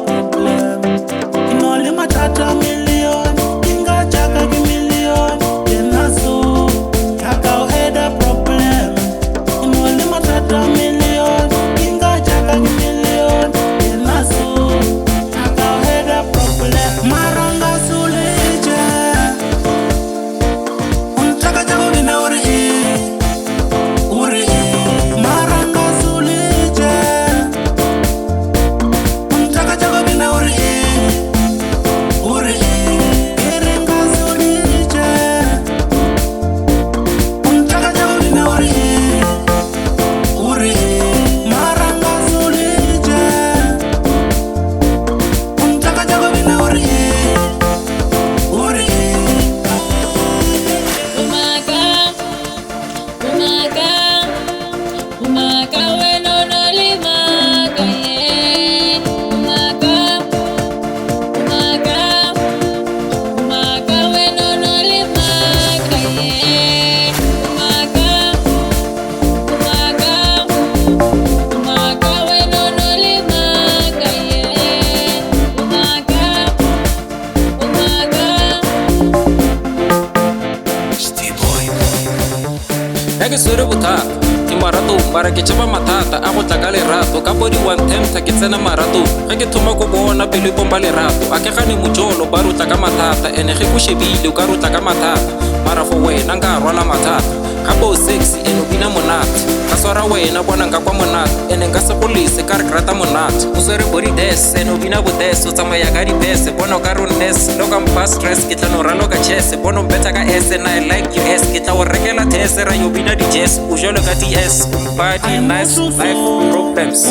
problem. Inole matata million, inga chaka ki million. Yenaso, chaka uheda problem. Inole matata million, inga chaka ki million. Yenaso, chaka uheda problem. Maranga suleje, unchaka chako vina uri maranga suleje, unchaka chako vina uri erenga suleje, unchaka chako vina uri maranga suleje, unchaka chako vina uri ke swere bothata ke maratong bara ke tšhaba mathata a go tla ka lerato ka body one tempta ke tsena maratong ge ke thoma ko bona pelo e pompa lerato a ke gane mojolo ba re o tla ka mathata ene ge ko shebile o ka re o tla ka mathata mara for wena nka rwala mathata gape o sexy ene o bina monate ka swara wena bona nka kwa monate ene nka se golese ka re ke rata monate o swere body des ene o bina bodes o tsamaya ka dipese bona o ka re o nes lo ka mpa stress ke tla no raloka chese bona o mbetsa ka s and I like you s ke tla o rekela tese ra yo bina di jazz o jalo ka ts umpadi nice life problems.